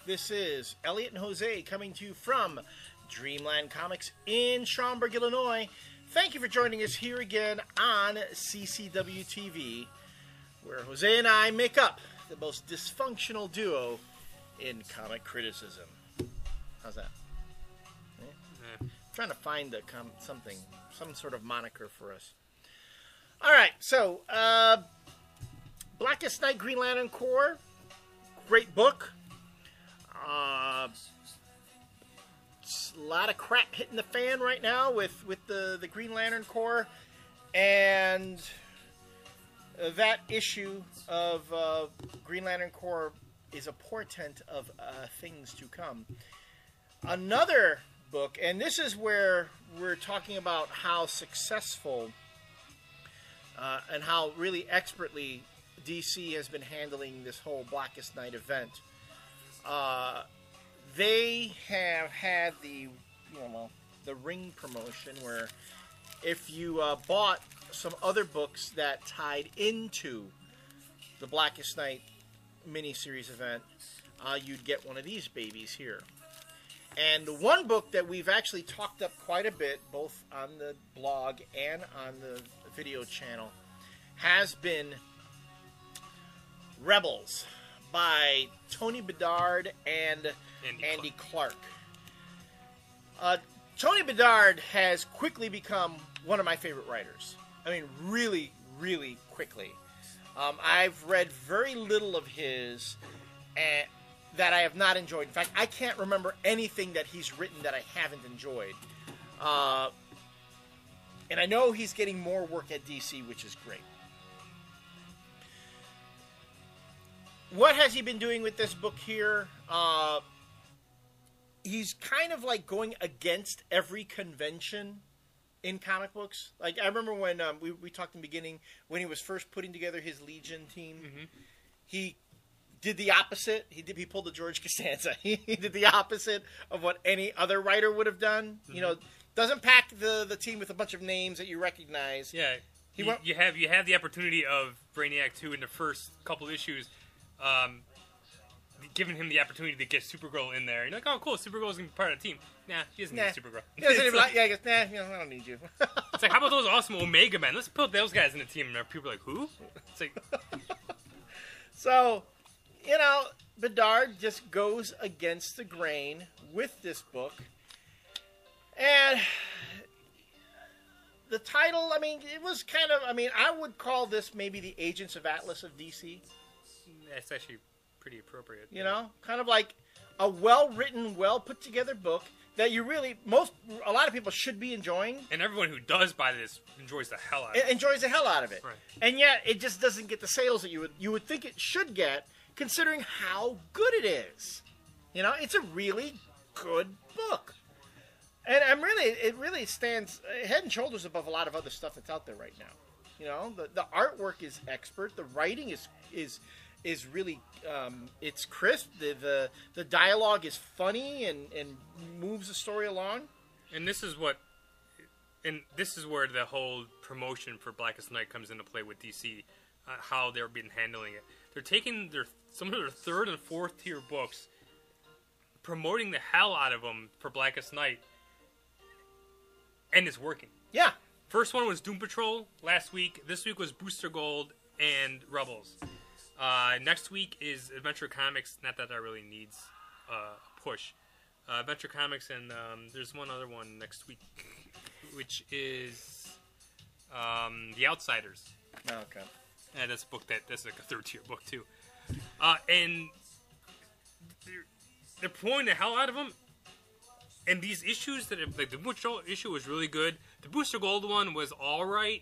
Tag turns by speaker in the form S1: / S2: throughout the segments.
S1: This is Elliot and Jose coming to you from Dreamland Comics in Schaumburg, Illinois. Thank you for joining us here again on CCW TV, where Jose and I make up the most dysfunctional duo in comic criticism. How's that? Yeah. Trying to find some sort of moniker for us. All right, so Blackest Night, Green Lantern Corps, great book. A lot of crap hitting the fan right now with the Green Lantern Corps, and that issue of Green Lantern Corps is a portent of things to come. Another book, and this is where we're talking about how successful and how really expertly DC has been handling this whole Blackest Night event. They have had the ring promotion where if you bought some other books that tied into the Blackest Night miniseries event, you'd get one of these babies here. And the one book that we've actually talked up quite a bit, both on the blog and on the video channel, has been Rebels by Tony Bedard and Andy Clark. Tony Bedard has quickly become one of my favorite writers. I mean, really, really quickly. I've read very little of his that I have not enjoyed. In fact, I can't remember anything that he's written that I haven't enjoyed. And I know he's getting more work at DC, which is great. What has he been doing with this book here? He's kind of like going against every convention in comic books. Like, I remember when we talked in the beginning, when he was first putting together his Legion team, he did the opposite. He pulled the George Costanza. He did the opposite of what any other writer would have done. You know, doesn't pack the team with a bunch of names that you recognize.
S2: Yeah, you have the opportunity of Brainiac 2 in the first couple issues, giving him the opportunity to get Supergirl in there. You're like, oh, cool, Supergirl's going to be part of the team. Nah, he doesn't need Supergirl.
S1: He doesn't even I guess, I don't need you.
S2: It's like, how about those awesome Omega Men? Let's put those guys in the team. And people are like, who? It's like...
S1: So, Bedard just goes against the grain with this book. And the title, it was kind of, I would call this maybe the Agents of Atlas of DC.
S2: That's actually pretty appropriate.
S1: Kind of like a well-written, well-put-together book that a lot of people should be enjoying.
S2: And everyone who does buy this enjoys the hell out of it.
S1: Enjoys the hell out of it.
S2: Right.
S1: And yet, it just doesn't get the sales that you would think it should get, considering how good it is. It's a really good book. And it really stands head and shoulders above a lot of other stuff that's out there right now. The artwork is expert. The writing is really it's crisp. The dialogue is funny and moves the story along.
S2: And this is where the whole promotion for Blackest Night comes into play with DC, how they've been handling it. They're taking some of their third and fourth tier books, promoting the hell out of them for Blackest Night, and it's working.
S1: Yeah.
S2: First one was Doom Patrol last week. This week was Booster Gold and Rebels. Next week is Adventure Comics. Not that really needs a push. Adventure Comics, and there's one other one next week, which is The Outsiders.
S1: Oh, okay.
S2: And that's a book that's like a third tier book too. And they're pulling the hell out of them. And these issues the Booster issue was really good. The Booster Gold one was all right.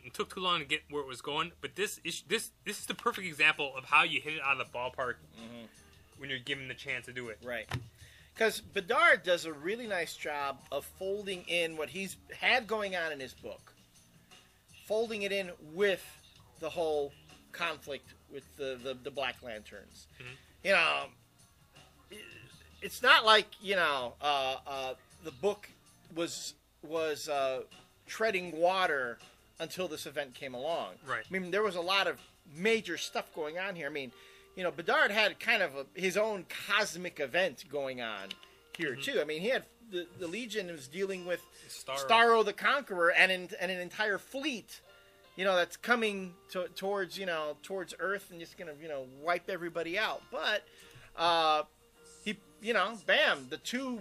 S2: It took too long to get where it was going, but this is the perfect example of how you hit it out of the ballpark when you're given the chance to do it.
S1: Right. Because Bedard does a really nice job of folding in what he's had going on in his book, folding it in with the whole conflict with the Black Lanterns. It's not like the book was treading water until this event came along.
S2: Right.
S1: There was a lot of major stuff going on here. Bedard had kind of his own cosmic event going on here too. I mean, he had the Legion was dealing with Starro the Conqueror and an entire fleet, that's coming towards Earth and just gonna wipe everybody out. But bam, the two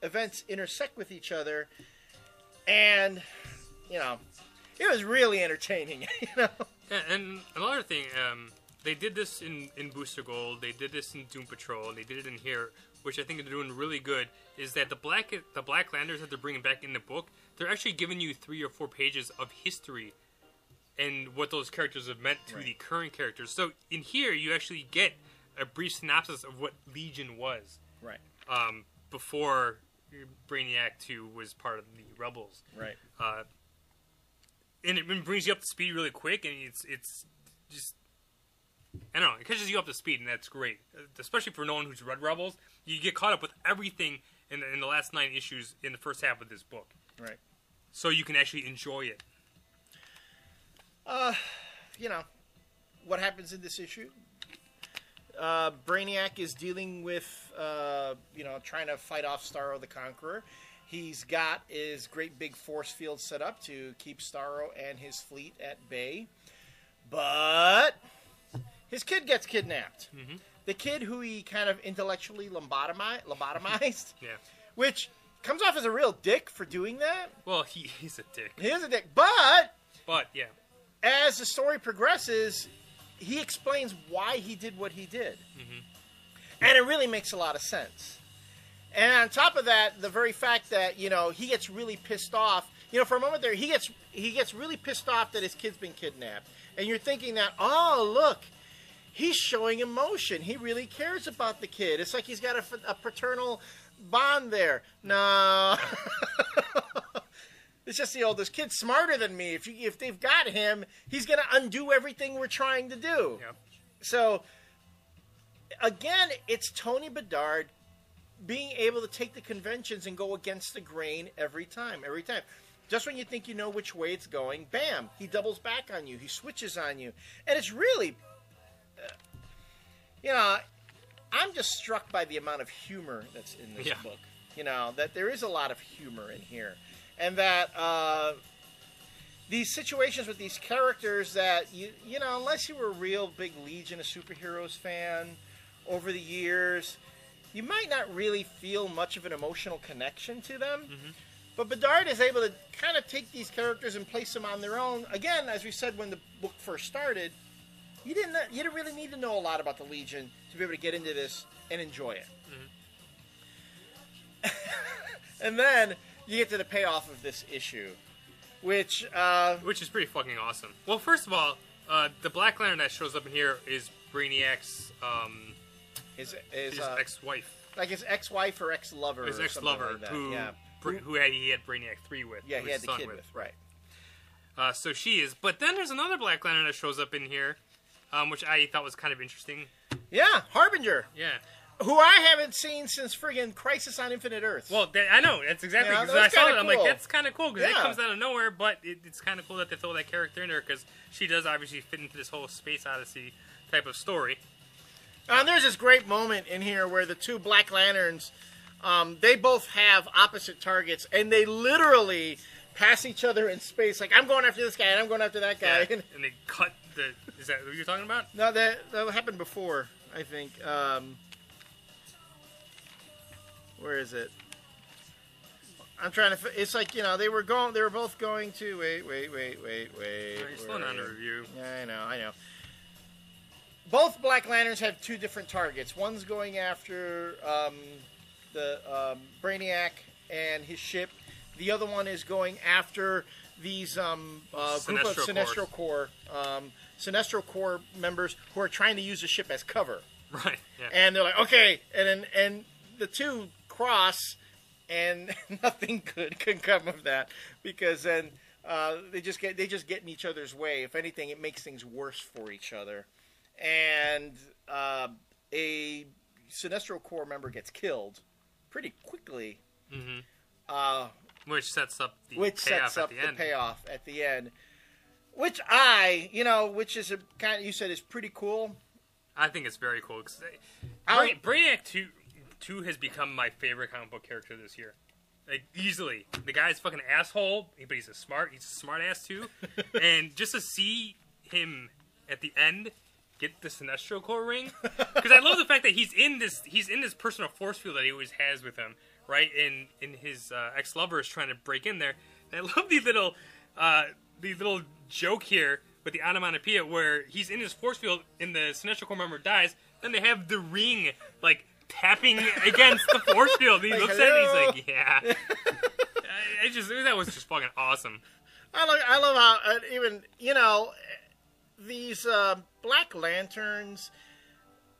S1: events intersect with each other, and it was really entertaining.
S2: Yeah, and another thing, they did this in Booster Gold, they did this in Doom Patrol, and they did it in here, which I think they're doing really good, is that the Black Lanterns that they're bringing back in the book, they're actually giving you 3 or 4 pages of history and what those characters have meant to the current characters. So in here, you actually get a brief synopsis of what Legion was.
S1: Right.
S2: Before Brainiac 2 was part of the Rebels.
S1: Right.
S2: And it brings you up to speed really quick, and it's just... I don't know, it catches you up to speed, and that's great. Especially for no one who's read Rebels, you get caught up with everything in the last 9 issues in the first half of this book.
S1: Right.
S2: So you can actually enjoy it.
S1: What happens in this issue? Brainiac is dealing with, trying to fight off Starro the Conqueror. He's got his great big force field set up to keep Starro and his fleet at bay. But his kid gets kidnapped. Mm-hmm. The kid who he kind of intellectually lobotomized.
S2: Yeah.
S1: Which comes off as a real dick for doing that.
S2: Well, he's a dick.
S1: He is a dick. But,
S2: yeah.
S1: As the story progresses, he explains why he did what he did. Mm-hmm. And it really makes a lot of sense. And on top of that, the very fact that, he gets really pissed off. For a moment there, he gets really pissed off that his kid's been kidnapped. And you're thinking that, oh, look, he's showing emotion. He really cares about the kid. It's like he's got a paternal bond there. No. It's just, this kid's smarter than me. If they've got him, he's going to undo everything we're trying to do.
S2: Yep.
S1: So, again, it's Tony Bedard being able to take the conventions and go against the grain every time. Just when you think you know which way it's going, bam, he doubles back on you. He switches on you. And it's really, I'm just struck by the amount of humor that's in this book. That there is a lot of humor in here. And that these situations with these characters that, unless you were a real big Legion of Superheroes fan over the years, you might not really feel much of an emotional connection to them. Mm-hmm. But Bedard is able to kind of take these characters and place them on their own. Again, as we said when the book first started, you didn't really need to know a lot about the Legion to be able to get into this and enjoy it. Mm-hmm. And then you get to the payoff of this issue, which
S2: is pretty fucking awesome. Well, first of all, the Black Lantern that shows up in here is Brainiac's his ex-wife,
S1: like his ex-wife or ex-lover,
S2: his ex-lover,
S1: like
S2: who he had Brainiac 3 with.
S1: Yeah, he had the kid with, right.
S2: So she is. But then there's another Black Lantern that shows up in here, which I thought was kind of interesting.
S1: Yeah, Harbinger.
S2: Yeah.
S1: Who I haven't seen since friggin' Crisis on Infinite Earths.
S2: Well, I know. That's exactly. Because I saw it, I'm like, that's kind of cool, because it comes out of nowhere, but it's kind of cool that they throw that character in there, because she does obviously fit into this whole Space Odyssey type of story.
S1: There's this great moment in here where the two Black Lanterns, they both have opposite targets, and they literally pass each other in space. Like, I'm going after this guy, and I'm going after that guy.
S2: Yeah, and they cut the... Is that what you're talking about?
S1: No, that happened before, I think. Where is it? I'm trying to... It's like, they were both going to... Wait.
S2: You're slowing down the review.
S1: Yeah, I know. Both Black Lanterns have two different targets. One's going after the Brainiac and his ship. The other one is going after these group of Sinestro Corps members who are trying to use the ship as cover.
S2: Right. Yeah.
S1: And they're like, okay, and the two cross, and nothing good can come of that, because then they just get in each other's way. If anything, it makes things worse for each other. And a Sinestro Corps member gets killed pretty quickly.
S2: Mm-hmm. Which sets up the
S1: payoff at the end. Which which is a kind of, you said is pretty cool.
S2: I think it's very cool. Brainiac 2 has become my favorite comic book character this year. Like, easily. The guy's fucking asshole, but he's a smart ass too. And just to see him at the end get the Sinestro Corps ring, because I love the fact that he's in this personal force field that he always has with him, right? And his ex-lover is trying to break in there. And I love the little joke here with the onomatopoeia where he's in his force field and the Sinestro Corps member dies. Then they have the ring like tapping against the force field. And he looks at it and he's like, "Yeah." That was just fucking awesome.
S1: I love how even these Black Lanterns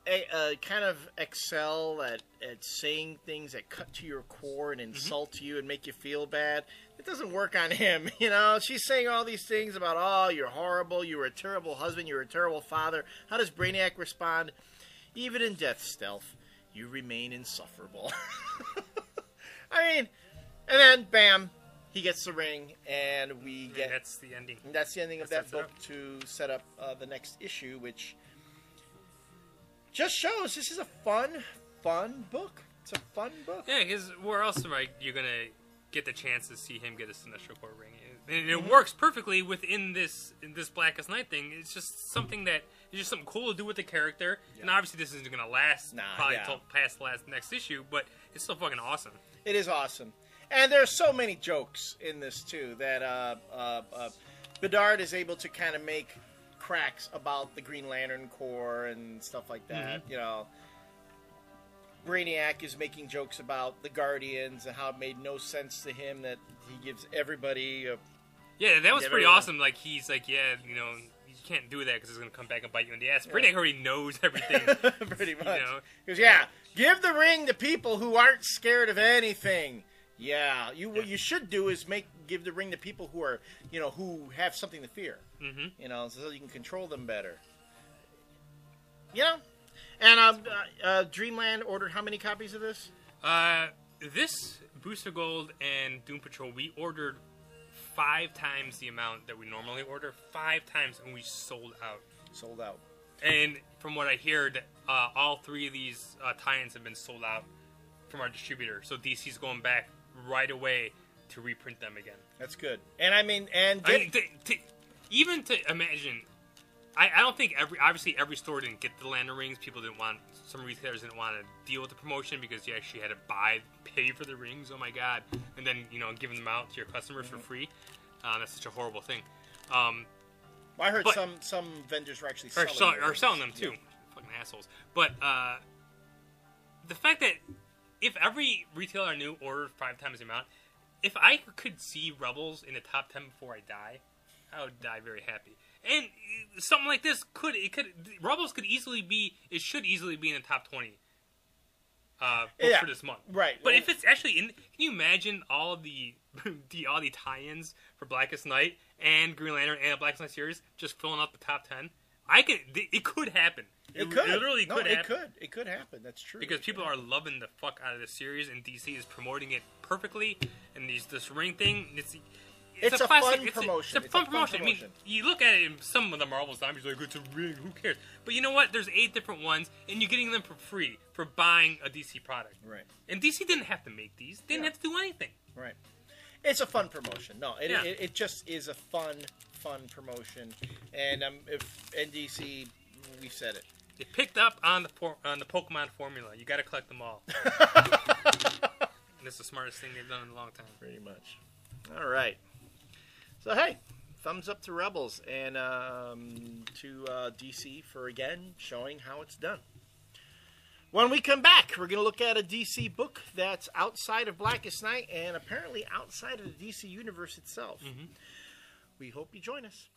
S1: kind of excel at saying things that cut to your core and insult you and make you feel bad. It doesn't work on him, She's saying all these things about, oh, you're horrible, you were a terrible husband, you were a terrible father. How does Brainiac respond? Even in death's stealth, you remain insufferable. I mean, and then, bam, he gets the ring, and
S2: that's the ending.
S1: That's the ending of that book to set up the next issue, which just shows this is a fun book. It's a fun book.
S2: Yeah, because where else am you going to get the chance to see him get a Sinestro Corps ring? And it works perfectly within this Blackest Night thing. It's just something that is just something cool to do with the character. Yeah. And obviously this isn't going to last until past the next issue, but it's still fucking awesome.
S1: It is awesome. And there's so many jokes in this, too, that Bedard is able to kind of make cracks about the Green Lantern Corps and stuff like that. Brainiac is making jokes about the Guardians and how it made no sense to him that he gives everybody
S2: Yeah, that was pretty awesome. Like, he's like, you can't do that because it's going to come back and bite you in the ass. Yeah. Brainiac already knows everything.
S1: Pretty much. He goes, give the ring to people who aren't scared of anything. Yeah, what you should do is give the ring to people who are, who have something to fear. So you can control them better. And Dreamland ordered how many copies of this?
S2: This Booster Gold and Doom Patrol, we ordered 5 times the amount that we normally order. 5 times, and we sold out.
S1: Sold out.
S2: And from what I heard, all 3 of these tie-ins have been sold out from our distributor. So DC's going back right away to reprint them again.
S1: That's good. And I mean,
S2: even to imagine, I don't think every store didn't get the Lantern rings. Some retailers didn't want to deal with the promotion because you actually had to pay for the rings. Oh my god! And then giving them out to your customers for free. That's such a horrible thing.
S1: I heard some vendors were actually
S2: selling them too. Yeah. Fucking assholes. But the fact that if every retailer I knew ordered 5 times the amount, if I could see Rebels in the top 10 before I die, I would die very happy. And something like this Rebels should easily be in the top 20 books for this month.
S1: Right.
S2: But if it's actually in, can you imagine all the tie-ins for Blackest Night and Green Lantern and the Blackest Night series just filling up the top 10? It could happen.
S1: It could.
S2: It literally could happen.
S1: It could happen. That's true.
S2: Because people are loving the fuck out of this series, and DC is promoting it perfectly. And this ring thing,
S1: it's a fun promotion.
S2: It's a fun promotion. I mean, you look at it, and some of the Marvel zombies are like, it's a ring, who cares? But you know what? There's 8 different ones, and you're getting them for free for buying a DC product.
S1: Right.
S2: And DC didn't have to make these. They didn't have to do anything.
S1: Right. It's a fun promotion. No, it just is a fun promotion. And if NDC, we said it.
S2: It picked up on the Pokemon formula. You got to collect them all. And it's the smartest thing they've done in a long time.
S1: Pretty much. All right. So hey, thumbs up to Rebels and to DC for again showing how it's done. When we come back, we're going to look at a DC book that's outside of Blackest Night and apparently outside of the DC universe itself. We hope you join us.